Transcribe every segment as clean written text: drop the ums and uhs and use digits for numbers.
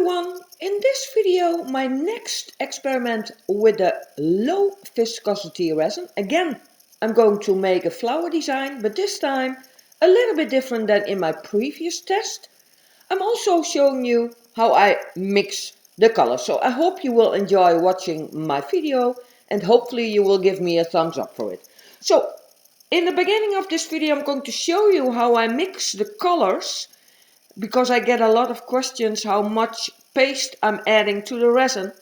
everyone, in this video my next experiment with the low viscosity resin. Again, I'm going to make a flower design, but this time a little bit different than in my previous test. I'm also showing you how I mix the colors, so I hope you will enjoy watching my video and hopefully you will give me a thumbs up for it. So in the beginning of this video I'm going to show you how I mix the colors, because I get a lot of questions how much paste I'm adding to the resin.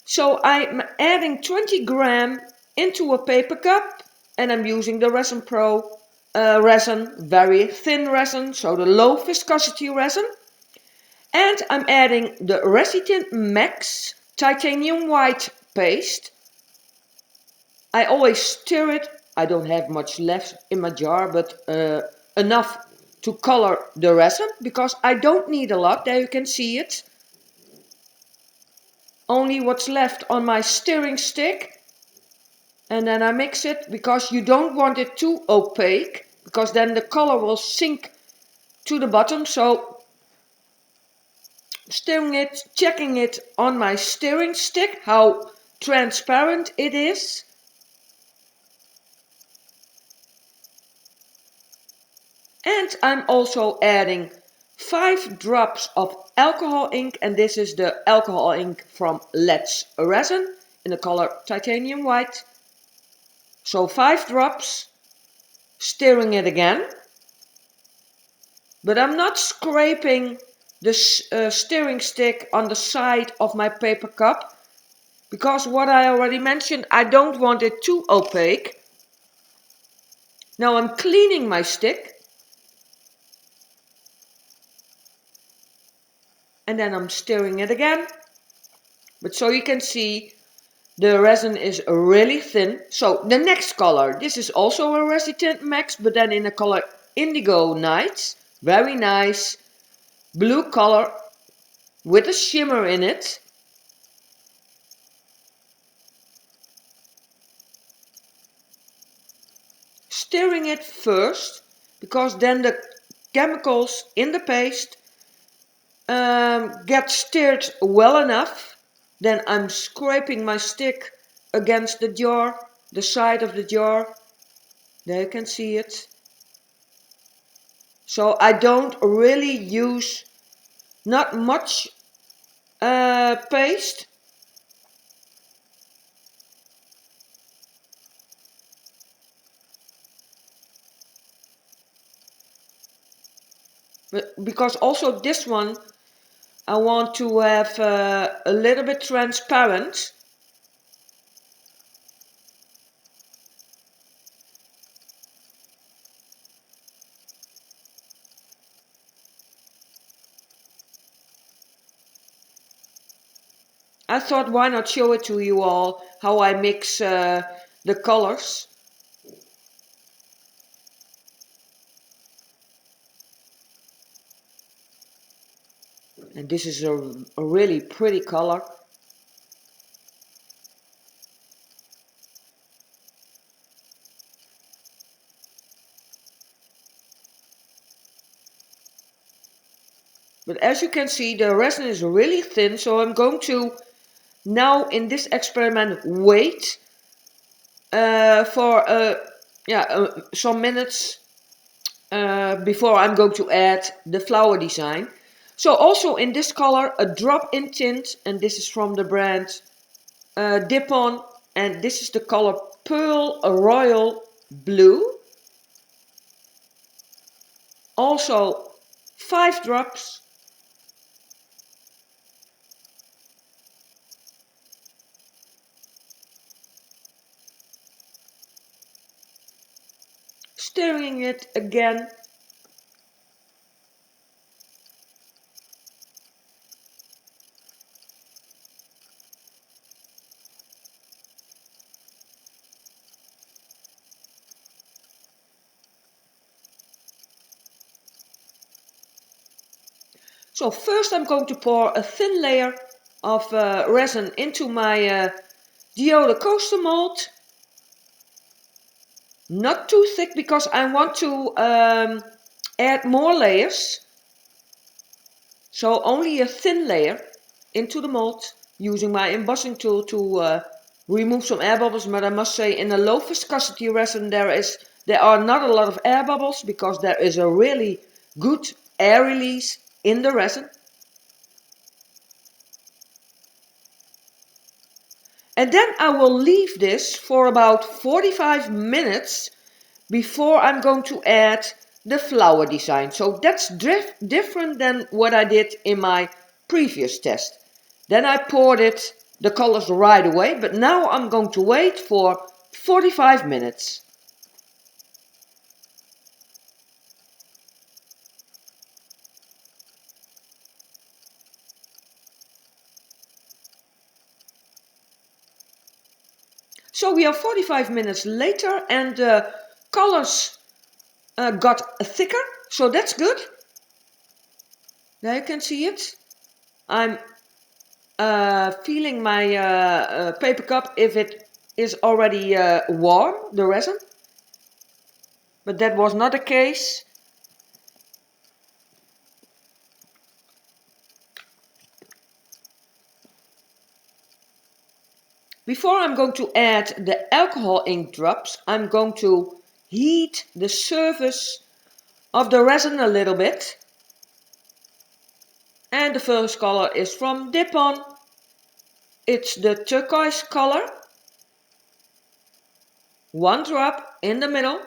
So I'm adding 20 gram into a paper cup and I'm using the Resin Pro resin, very thin resin, so the low viscosity resin. And I'm adding the Resin Max titanium white paste. I always stir it. I don't have much left in my jar, but enough to color the resin, because I don't need a lot. There you can see it. Only what's left on my stirring stick. And then I mix it, because you don't want it too opaque, because then the color will sink to the bottom. So stirring it, checking it on my stirring stick, how transparent it is. And I'm also adding 5 drops of alcohol ink, and this is the alcohol ink from Let's Resin in the color titanium white. So 5 drops, stirring it again. But I'm not scraping the stirring stick on the side of my paper cup, because what I already mentioned, I don't want it too opaque. Now I'm cleaning my stick. And then I'm stirring it again. But so you can see the resin is really thin. So the next color, this is also a Resin Max, but then in the color Indigo Night. Very nice blue color with a shimmer in it. Stirring it first, because then the chemicals in the paste get stirred well enough. Then I'm scraping my stick against the jar, the side of the jar. There you can see it. So I don't really use not much paste. But because also this one I want to have a little bit transparent. I thought, why not show it to you all how I mix the colors. And this is a really pretty color. But as you can see, the resin is really thin, so I'm going to now in this experiment wait for some minutes before I'm going to add the flower design. So also in this color, a drop in tint, and this is from the brand Dipon, and this is the color Pearl Royal Blue. Also 5 drops. Stirring it again. So first I'm going to pour a thin layer of resin into my Geode coaster mold. Not too thick, because I want to add more layers. So only a thin layer into the mold, using my embossing tool to remove some air bubbles. But I must say, in a low viscosity resin there are not a lot of air bubbles, because there is a really good air release in the resin. And then I will leave this for about 45 minutes before I'm going to add the flower design. So that's different than what I did in my previous test. Then I poured the colors right away, but now I'm going to wait for 45 minutes. So we are 45 minutes later and the colors got thicker, so that's good. There you can see it. I'm feeling my paper cup if it is already warm, the resin. But that was not the case. Before I'm going to add the alcohol ink drops, I'm going to heat the surface of the resin a little bit. And the first color is from Dipon. It's the turquoise color. One drop in the middle.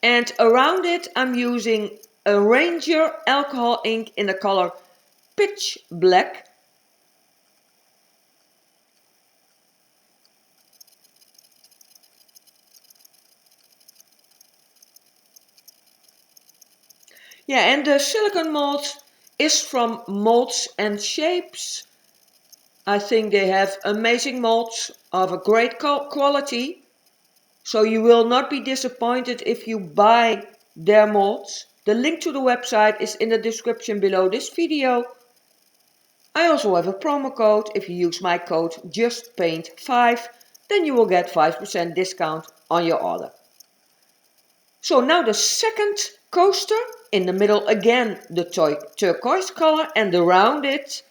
And around it I'm using a Ranger alcohol ink in the color Pitch Black. Yeah, and the silicone mold is from Molds and Shapes. I think they have amazing molds of a great quality. So you will not be disappointed if you buy their molds. The link to the website is in the description below this video. I also have a promo code. If you use my code JUSTPAINT5, then you will get 5% discount on your order. So now the second coaster, in the middle again the turquoise color, and around it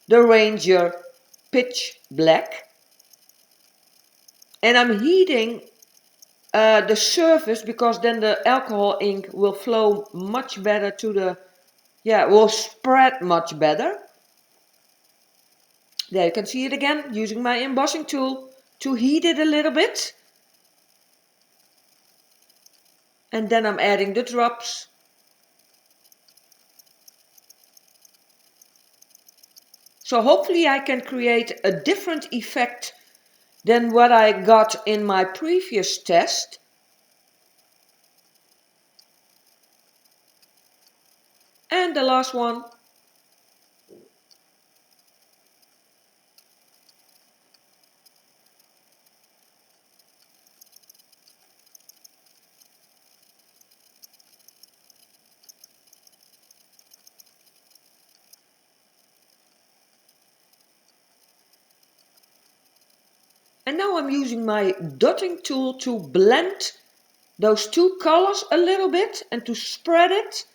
the Ranger Pitch Black. And I'm heating the surface, because then the alcohol ink will flow much better to the, will spread much better. There you can see it again, using my embossing tool to heat it a little bit. And then I'm adding the drops. So hopefully I can create a different effect than what I got in my previous test. And the last one. And now I'm using my dotting tool to blend those two colors a little bit and to spread it.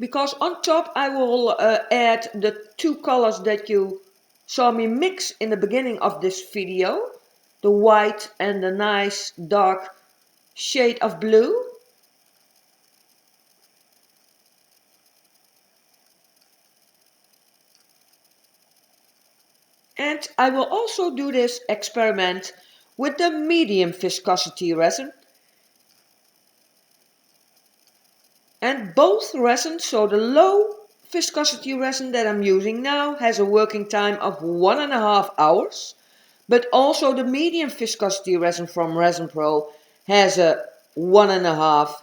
Because on top I will add the two colors that you saw me mix in the beginning of this video. The white and the nice dark shade of blue. And I will also do this experiment with the medium viscosity resin. And both resins, so the low viscosity resin that I'm using now has a working time of 1.5 hours. But also the medium viscosity resin from Resin Pro has a 1.5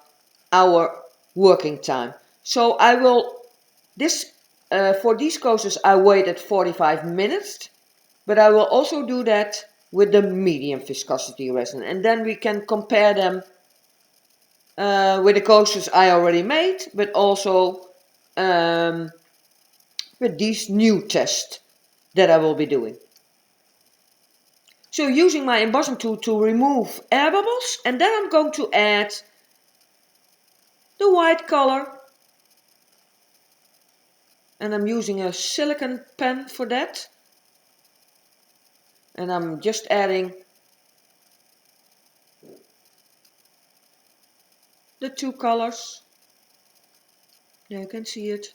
hour working time. So I will, for these coasters I waited 45 minutes. But I will also do that with the medium viscosity resin. And then we can compare them with the coasters I already made, but also with these new tests that I will be doing. So using my embossing tool to remove air bubbles, and then I'm going to add the white color, and I'm using a silicone pen for that, and I'm just adding the two colors. There you can see it.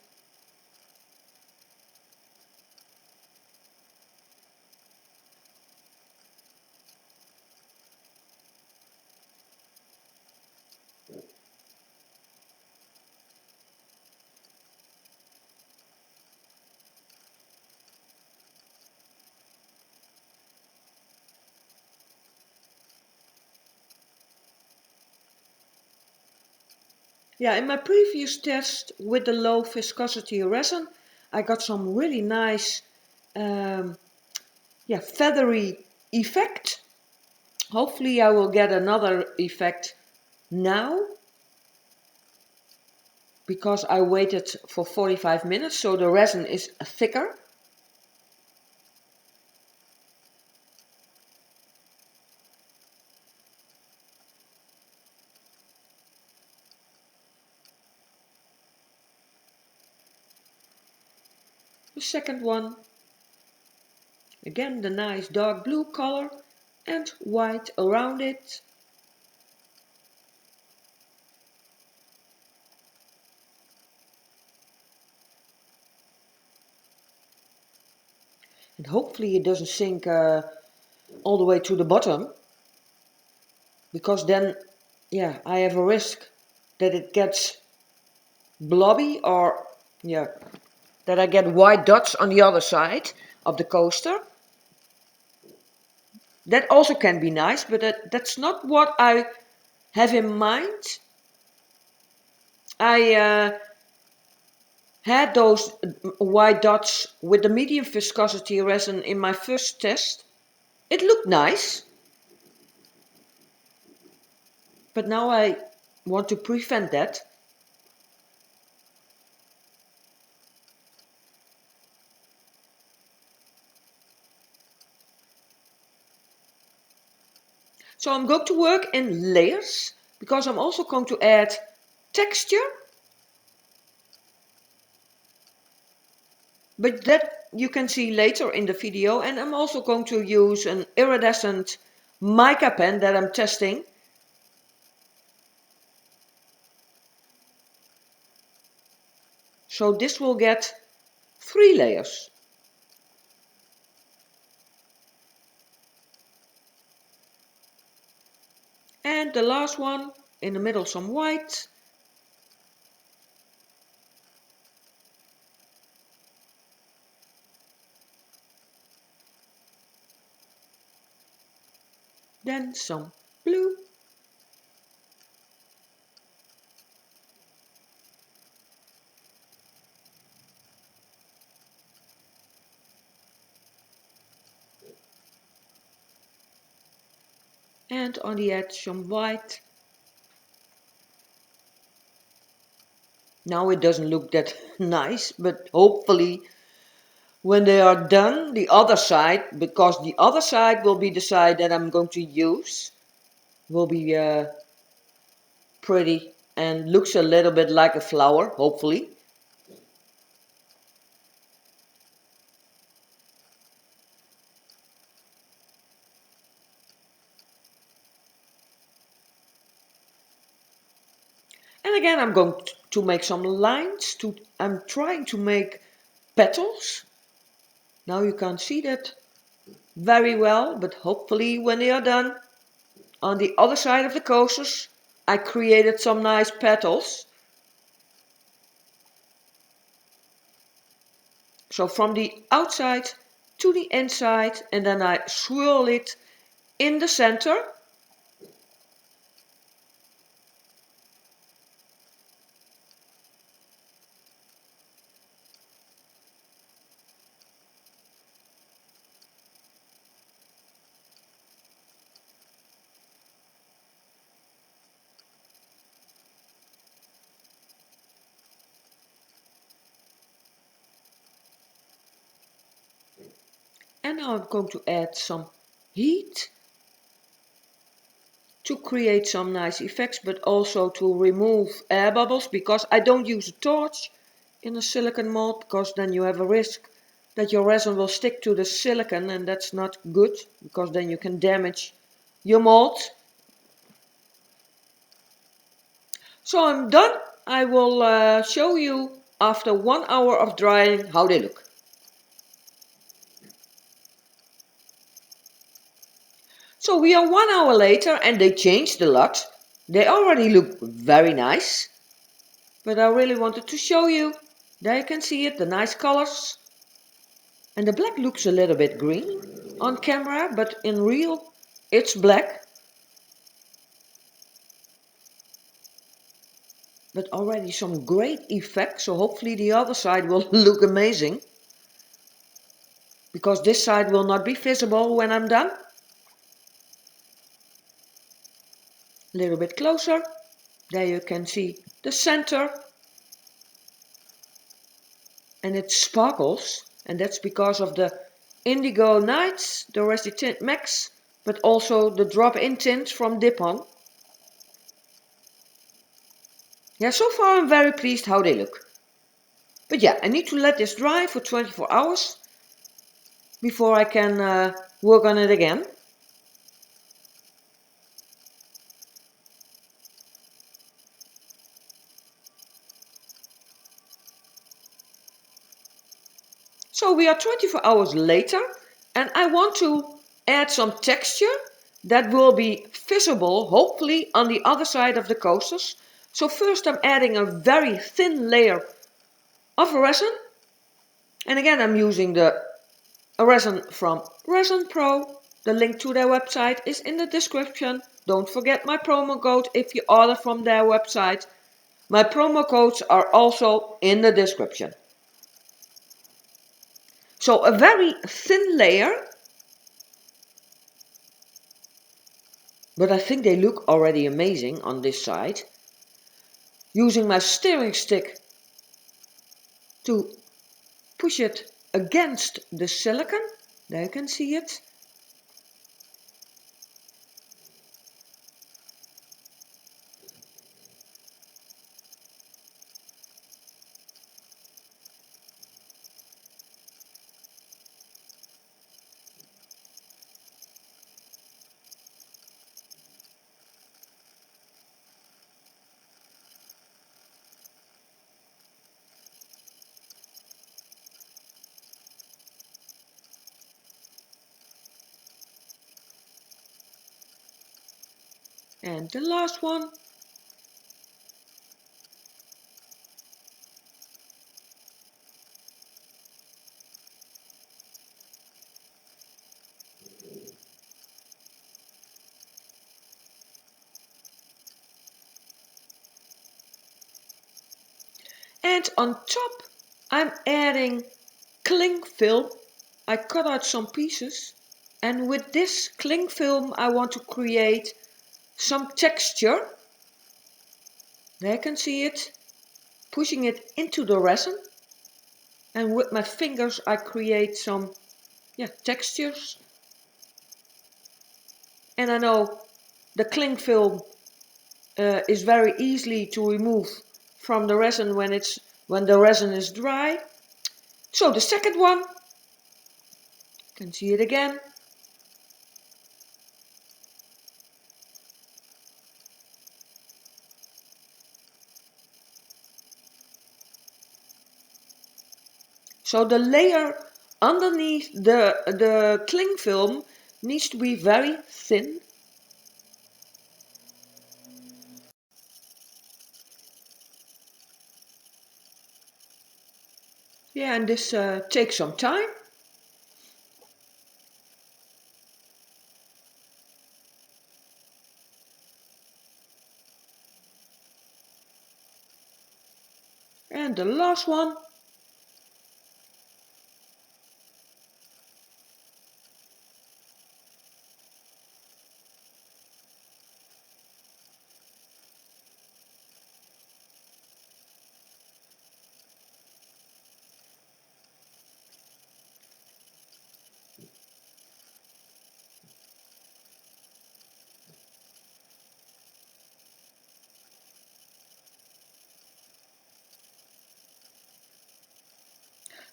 Yeah, in my previous test with the low viscosity resin, I got some really nice feathery effect. Hopefully I will get another effect now, because I waited for 45 minutes, so the resin is thicker. The second one, again the nice dark blue color and white around it. And hopefully it doesn't sink all the way to the bottom, because then, yeah, I have a risk that it gets blobby, or yeah, that I get white dots on the other side of the coaster. That also can be nice, but that's not what I have in mind. I had those white dots with the medium viscosity resin in my first test. It looked nice, but now I want to prevent that. So I'm going to work in layers, because I'm also going to add texture. But that you can see later in the video, and I'm also going to use an iridescent mica pen that I'm testing. So this will get 3 layers. And the last one, in the middle some white. Then some blue. And on the edge some white. Now it doesn't look that nice, but hopefully when they are done, the other side, because the other side will be the side that I'm going to use, will be pretty and looks a little bit like a flower, hopefully. And again, I'm going to make some lines. I'm trying to make petals. Now you can't see that very well, but hopefully when they are done, on the other side of the coasters, I created some nice petals. So from the outside to the inside, and then I swirl it in the center. And now I'm going to add some heat to create some nice effects, but also to remove air bubbles, because I don't use a torch in a silicone mold, because then you have a risk that your resin will stick to the silicone, and that's not good, because then you can damage your mold. So I'm done. I will show you after 1 hour of drying how they look. So we are 1 hour later and they changed a lot. They already look very nice. But I really wanted to show you. There you can see it, the nice colors. And the black looks a little bit green on camera, but in real it's black. But already some great effects, so hopefully the other side will look amazing. Because this side will not be visible when I'm done. A little bit closer. There you can see the center. And it sparkles. And that's because of the Indigo Nights, the Resin Tint Max, but also the drop-in tint from Dipon. Yeah, so far I'm very pleased how they look. But yeah, I need to let this dry for 24 hours before I can work on it again. So we are 24 hours later and I want to add some texture that will be visible, hopefully, on the other side of the coasters. So first I'm adding a very thin layer of resin. And again I'm using a resin from Resin Pro. The link to their website is in the description. Don't forget my promo code if you order from their website. My promo codes are also in the description. So a very thin layer, but I think they look already amazing on this side. Using my steering stick to push it against the silicone. There you can see it. And the last one. And on top I'm adding cling film. I cut out some pieces. And with this cling film I want to create some texture. There you can see it. Pushing it into the resin. And with my fingers I create some textures. And I know the cling film is very easily to remove from the resin when the resin is dry. So the second one, you can see it again. So the layer underneath the cling film needs to be very thin. Yeah, and this takes some time. And the last one.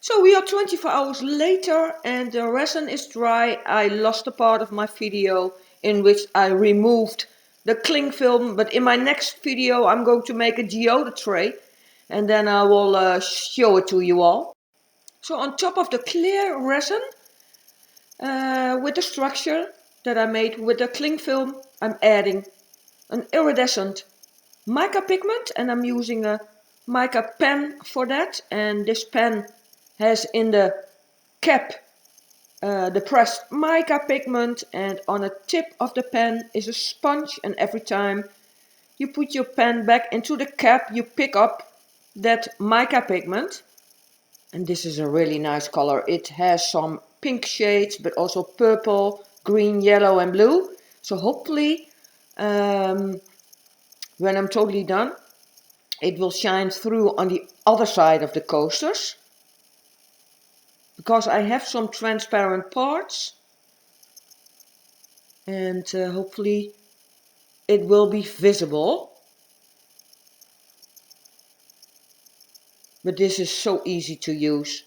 So we are 24 hours later and the resin is dry. I lost a part of my video in which I removed the cling film, but in my next video I'm going to make a geode tray and then I will show it to you all. So on top of the clear resin, with the structure that I made with the cling film, I'm adding an iridescent mica pigment, and I'm using a mica pen for that. And this pen has in the cap the pressed mica pigment, and on the tip of the pen is a sponge, and every time you put your pen back into the cap you pick up that mica pigment. And this is a really nice color. It has some pink shades, but also purple, green, yellow and blue. So hopefully when I'm totally done, it will shine through on the other side of the coasters. Because I have some transparent parts. And hopefully it will be visible. But this is so easy to use.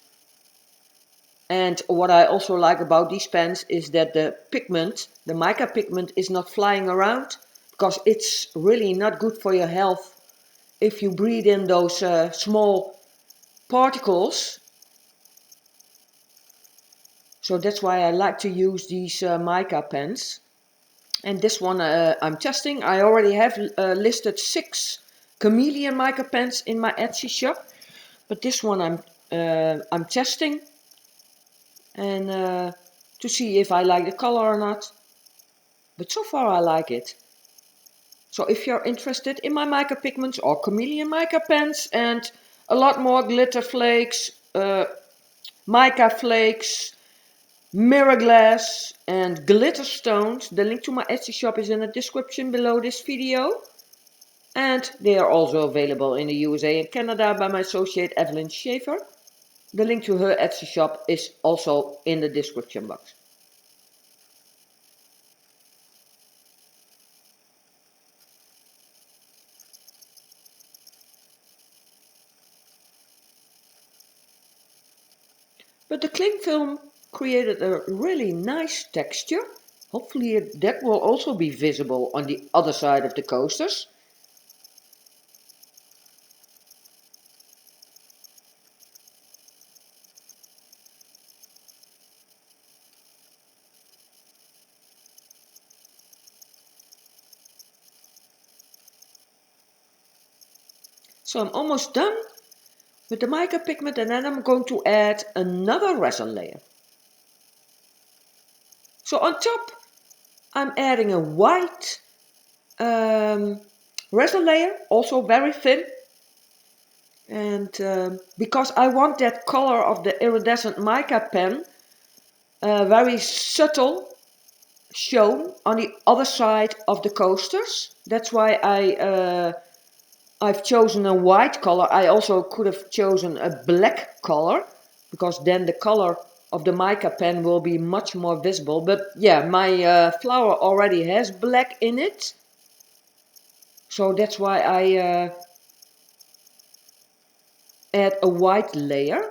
And what I also like about these pens is that the pigment, the mica pigment, is not flying around, because it's really not good for your health if you breathe in those small particles. So that's why I like to use these mica pens. And this one I'm testing. I already have listed 6 chameleon mica pens in my Etsy shop, but this one I'm testing. And to see if I like the color or not. But so far I like it. So if you're interested in my mica pigments or chameleon mica pens and a lot more glitter flakes, mica flakes, mirror glass and glitter stones, the link to my Etsy shop is in the description below this video. And they are also available in the USA and Canada by my associate Evelyn Schaefer. The link to her Etsy shop is also in the description box. But the cling film created a really nice texture. Hopefully that will also be visible on the other side of the coasters. So I'm almost done with the mica pigment, and then I'm going to add another resin layer. So on top I'm adding a white resin layer, also very thin. And because I want that color of the iridescent mica pen very subtle shown on the other side of the coasters. That's why I've chosen a white color. I also could have chosen a black color, because then the color of the mica pen will be much more visible. But yeah, my flower already has black in it. So that's why I add a white layer.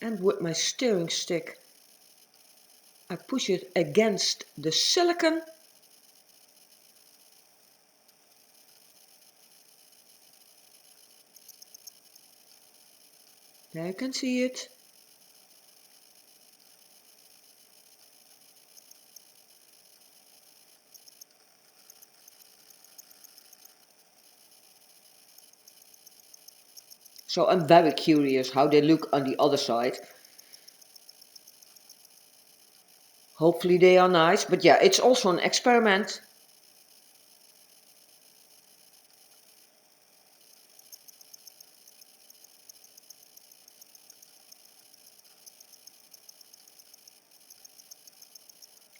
And with my stirring stick I push it against the silicone. There you can see it. So I'm very curious how they look on the other side. Hopefully they are nice, but yeah, it's also an experiment.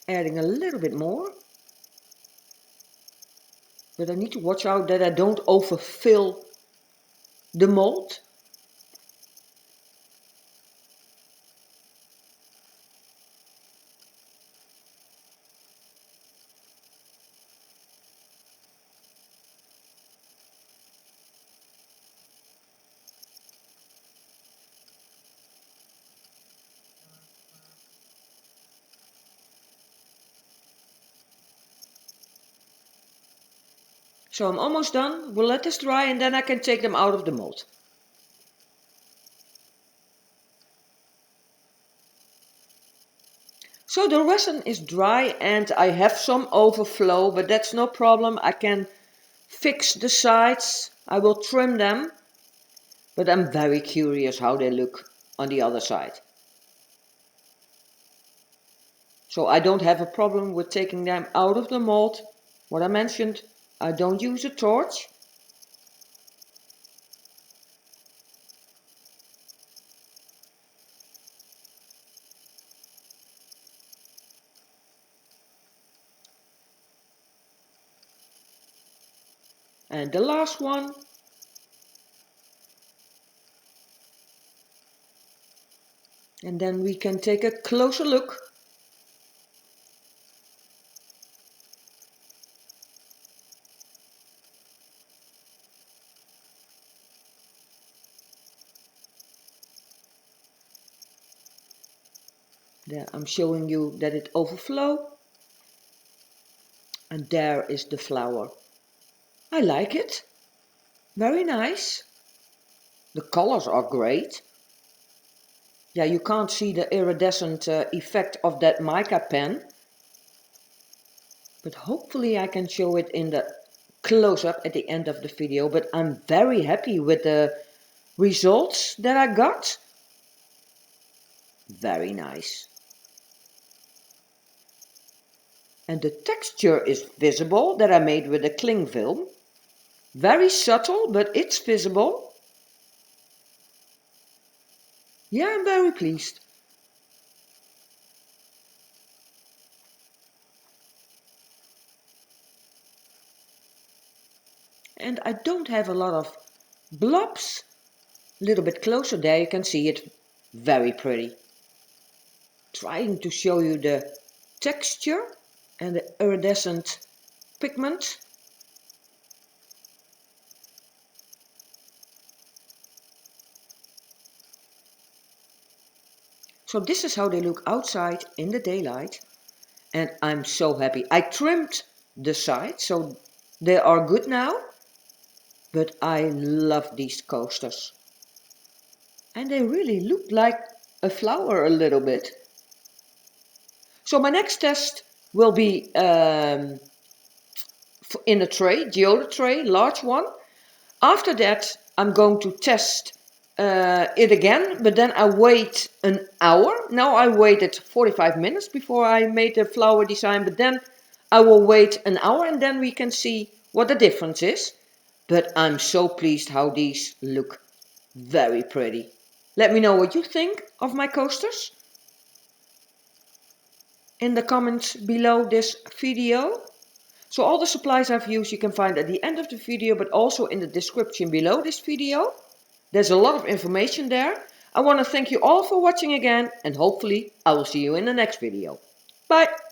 Adding a little bit more. But I need to watch out that I don't overfill the mold. So I'm almost done. We'll let this dry and then I can take them out of the mold. So the resin is dry and I have some overflow, but that's no problem. I can fix the sides. I will trim them. But I'm very curious how they look on the other side. So I don't have a problem with taking them out of the mold. What I mentioned, I don't use a torch. And the last one. And then we can take a closer look. There I'm showing you that it overflows. And there is the flower. I like it. Very nice. The colors are great. Yeah, you can't see the iridescent effect of that mica pen. But hopefully I can show it in the close-up at the end of the video. But I'm very happy with the results that I got. Very nice. And the texture is visible that I made with the cling film. Very subtle, but it's visible. Yeah, I'm very pleased. And I don't have a lot of blobs. A little bit closer there you can see it. Very pretty. Trying to show you the texture and the iridescent pigment. So this is how they look outside in the daylight. And I'm so happy. I trimmed the sides so they are good now. But I love these coasters. And they really look like a flower a little bit. So my next test will be in a tray, Geode tray, large one. After that I'm going to test it again, but then I wait an hour. Now I waited 45 minutes before I made the flower design, but then I will wait an hour and then we can see what the difference is. But I'm so pleased how these look. Very pretty. Let me know what you think of my coasters in the comments below this video. So all the supplies I've used you can find at the end of the video, but also in the description below this video. There's a lot of information there. I want to thank you all for watching again, and hopefully I will see you in the next video. Bye!